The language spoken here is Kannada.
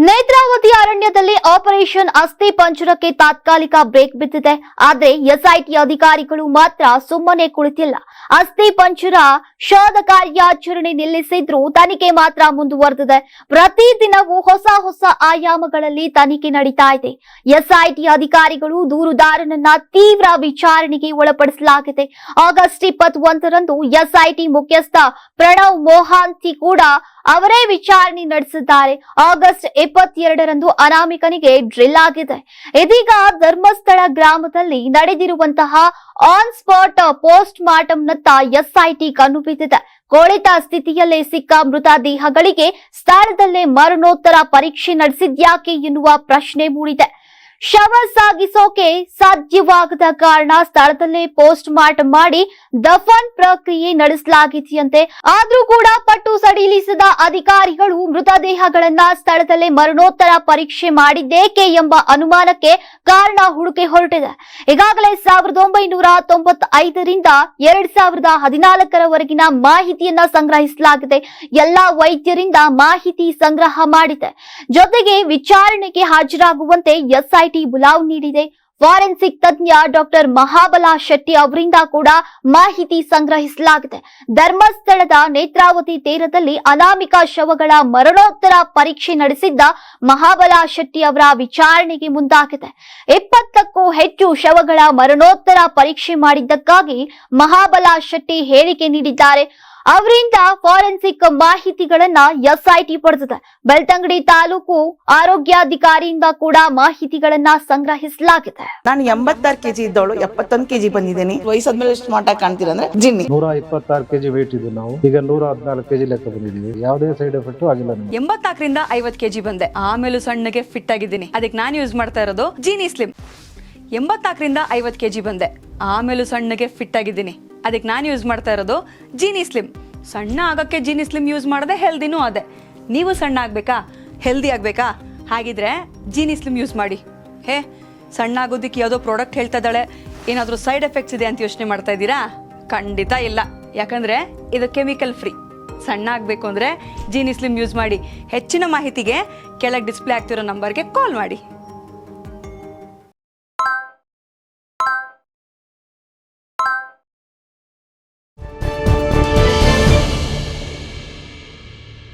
ನೇತ್ರಾವತಿ ಅರಣ್ಯದಲ್ಲಿ ಆಪರೇಷನ್ ಅಸ್ಥಿ ಪಂಜರಕ್ಕೆ ತಾತ್ಕಾಲಿಕ ಬ್ರೇಕ್ ಬಿದ್ದಿದೆ. ಆದರೆ ಎಸ್ಐಟಿ ಅಧಿಕಾರಿಗಳು ಮಾತ್ರ ಸುಮ್ಮನೆ ಕುಳಿತಿಲ್ಲ. ಅಸ್ಥಿ ಪಂಜರ ಶೋಧ ಕಾರ್ಯಾಚರಣೆ ನಿಲ್ಲಿಸಿದ್ರು ತನಿಖೆ ಮಾತ್ರ ಮುಂದುವರೆದಿದೆ. ಪ್ರತಿದಿನವೂ ಹೊಸ ಆಯಾಮಗಳಲ್ಲಿ ತನಿಖೆ ನಡೀತಾ ಇದೆ. ಎಸ್ಐಟಿ ಅಧಿಕಾರಿಗಳು ದೂರುದಾರನನ್ನ ತೀವ್ರ ವಿಚಾರಣೆಗೆ ಒಳಪಡಿಸಲಾಗಿದೆ. ಆಗಸ್ಟ್ 21ರಂದು ಎಸ್ಐಟಿ ಮುಖ್ಯಸ್ಥ ಪ್ರಣವ್ ಮೊಹಾಂತಿ ಕೂಡ ಅವರೇ ವಿಚಾರಣೆ ನಡೆಸಿದ್ದಾರೆ. ಆಗಸ್ಟ್ 22ರಂದು ಅನಾಮಿಕನಿಗೆ ಡ್ರಿಲ್ ಆಗಿದೆ. ಇದೀಗ ಧರ್ಮಸ್ಥಳ ಗ್ರಾಮದಲ್ಲಿ ನಡೆದಿರುವಂತಹ ಆನ್ ಸ್ಪಾಟ್ ಪೋಸ್ಟ್ ಮಾರ್ಟಂನತ್ತ ಎಸ್ಐಟಿ ಕಣ್ಣು ಬಿದ್ದಿದೆ. ಕೋಳಿತ ಸ್ಥಿತಿಯಲ್ಲೇ ಸಿಕ್ಕ ಮೃತದೇಹಗಳಿಗೆ ಸ್ಥಳದಲ್ಲೇ ಮರಣೋತ್ತರ ಪರೀಕ್ಷೆ ನಡೆಸಿದ್ಯಾಕೆ ಎನ್ನುವ ಪ್ರಶ್ನೆ ಮೂಡಿದೆ. ಶವ ಸಾಗಿಸೋಕೆ ಸಾಧ್ಯವಾಗದ ಕಾರಣ ಸ್ಥಳದಲ್ಲೇ ಪೋಸ್ಟ್ ಮಾರ್ಟಂ ಮಾಡಿ ದಫನ್ ಪ್ರಕ್ರಿಯೆ ನಡೆಸಲಾಗಿದೆಯಂತೆ. ಆದ್ರೂ ಕೂಡ ಪಟ್ಟು ಸಡಿಲಿಸಿದ ಅಧಿಕಾರಿಗಳು ಮೃತದೇಹಗಳನ್ನ ಸ್ಥಳದಲ್ಲೇ ಮರಣೋತ್ತರ ಪರೀಕ್ಷೆ ಮಾಡಿದ್ದೇಕೆ ಎಂಬ ಅನುಮಾನಕ್ಕೆ ಕಾರಣ ಹುಡುಕಿ ಹೊರಟಿದೆ. ಈಗಾಗಲೇ 1995ರಿಂದ 2014ರವರೆಗಿನ ಮಾಹಿತಿಯನ್ನ ಸಂಗ್ರಹಿಸಲಾಗಿದೆ. ಎಲ್ಲಾ ವೈದ್ಯರಿಂದ ಮಾಹಿತಿ ಸಂಗ್ರಹ ಮಾಡಿದೆ. ಜೊತೆಗೆ ವಿಚಾರಣೆಗೆ ಹಾಜರಾಗುವಂತೆ ಎಸ್ಐಟಿ ಬುಲಾವ್ ನೀಡಿದೆ. ಫಾರೆನ್ಸಿಕ್ ತಜ್ಞ ಡಾಕ್ಟರ್ ಮಹಾಬಲ ಶೆಟ್ಟಿ ಅವರಿಂದ ಕೂಡ ಮಾಹಿತಿ ಸಂಗ್ರಹಿಸಲಾಗಿದೆ. ಧರ್ಮಸ್ಥಳದ ನೇತ್ರಾವತಿ ತೀರದಲ್ಲಿ ಅನಾಮಿಕ ಶವಗಳ ಮರಣೋತ್ತರ ಪರೀಕ್ಷೆ ನಡೆಸಿದ್ದ ಮಹಾಬಲ ಶೆಟ್ಟಿ ಅವರ ವಿಚಾರಣೆಗೆ ಮುಂದಾಗಿದೆ. 20ಕ್ಕೂ ಹೆಚ್ಚು ಶವಗಳ ಮರಣೋತ್ತರ ಪರೀಕ್ಷೆ ಮಾಡಿದ್ದಕ್ಕಾಗಿ ಮಹಾಬಲ ಶೆಟ್ಟಿ ಹೇಳಿಕೆ ನೀಡಿದ್ದಾರೆ. ಅವರಿಂದ ಫಾರೆನ್ಸಿಕ್ ಮಾಹಿತಿಗಳನ್ನ ಎಸ್ಐಟಿ ಪಡೆದಿದೆ. ಬೆಳ್ತಂಗಡಿ ತಾಲೂಕು ಆರೋಗ್ಯಾಧಿಕಾರಿಯಿಂದ ಕೂಡ ಮಾಹಿತಿಗಳನ್ನ ಸಂಗ್ರಹಿಸಲಾಗಿದೆ. ನಾನು 86 ಕೆಜಿ ಇದ್ದವಳು 71 ಕೆಜಿ ಬಂದಿದ್ದೇನೆ. ವಯಸ್ಸಾದ್ಮೇಲೆ ಸ್ಮಾರ್ಟ್ ಆಗಿ ಕಾಣ್ತೀರ ಅಂದ್ರೆ ಜಿನ್ನಿ. 126 ಕೆಜಿ ವೇಟ್ ಇದೆ. ನಾವು ಈಗ 114 ಕೆಜಿ ಲೆಕ್ಕ ಬಂದಿದ್ದೀವಿ. ಯಾವುದೇ ಸೈಡ್ ಎಫೆಕ್ಟ್ ಆಗಿಲ್ಲ. 84ರಿಂದ 50 ಕೆಜಿ ಬಂದೆ. ಆಮೇಲೆ ಸಣ್ಣಗೆ ಫಿಟ್ ಆಗಿದ್ದೀನಿ. ಅದಕ್ಕೆ ನಾನು ಯೂಸ್ ಮಾಡ್ತಾ ಇರೋದು ಜೀನಿ ಸ್ಲಿಮ್. 84ರಿಂದ 50 ಕೆಜಿ ಬಂದೆ. ಆಮೇಲೆ ಸಣ್ಣಗೆ ಫಿಟ್ ಆಗಿದ್ದೀನಿ. ಅದಕ್ಕೆ ನಾನು ಯೂಸ್ ಮಾಡ್ತಾ ಇರೋದು ಜೀನಿ ಸ್ಲಿಮ್. ಸಣ್ಣ ಆಗಕ್ಕೆ ಜೀನಿ ಸ್ಲಿಮ್ ಯೂಸ್ ಮಾಡದೆ ಹೆಲ್ದಿನೂ ಅದೇ. ನೀವು ಸಣ್ಣ ಆಗ್ಬೇಕಾ, ಹೆಲ್ದಿ ಆಗ್ಬೇಕಾ? ಹಾಗಿದ್ರೆ ಜೀನಿ ಸ್ಲಿಮ್ ಯೂಸ್ ಮಾಡಿ. ಸಣ್ಣ ಆಗೋದಕ್ಕೆ ಯಾವುದೋ ಪ್ರಾಡಕ್ಟ್ ಹೇಳ್ತಾ ಇದ್ದಾಳೆ, ಏನಾದರೂ ಸೈಡ್ ಎಫೆಕ್ಟ್ಸ್ ಇದೆ ಅಂತ ಯೋಚನೆ ಮಾಡ್ತಾ ಇದ್ದೀರಾ? ಖಂಡಿತ ಇಲ್ಲ. ಯಾಕಂದ್ರೆ ಇದು ಕೆಮಿಕಲ್ ಫ್ರೀ. ಸಣ್ಣ ಆಗಬೇಕು ಅಂದ್ರೆ ಜೀನಿ ಸ್ಲಿಮ್ ಯೂಸ್ ಮಾಡಿ. ಹೆಚ್ಚಿನ ಮಾಹಿತಿಗೆ ಕೆಳಗೆ ಡಿಸ್ಪ್ಲೇ ಆಗ್ತಿರೋ ನಂಬರ್ಗೆ ಕಾಲ್ ಮಾಡಿ.